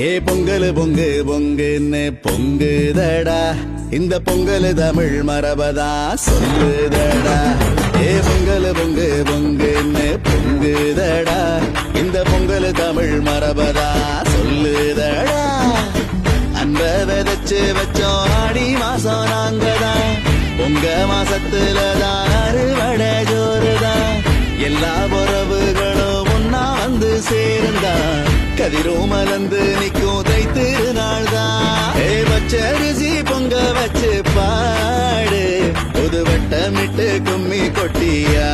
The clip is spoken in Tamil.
ஏ பொங்கல் பொங்கு பொங்குன்னு பொங்குதடா, இந்த பொங்கல் தமிழ் மரபதா சொல்லுதடா. ஏ பொங்கல் பொங்கு பொங்குன்னு பொங்குதடா, இந்த பொங்கல் தமிழ் மரபதா சொல்லுதடா. அன்ப விதைச்சு வச்சோம் ஆடி மாசம் நாங்கதான், பொங்க மாசத்துலதான் அறுவடை ஜோறுதான். எல்லா உறவுகளும் ஒன்னா வந்து சேர்ந்தா கதிரும் மலர்ந்து நிக்கும் தைத்து நாள்தான். பச்சரிசி பொங்க வச்சு பாடு, புது வட்டமிட்டு கும்மி கொட்டியா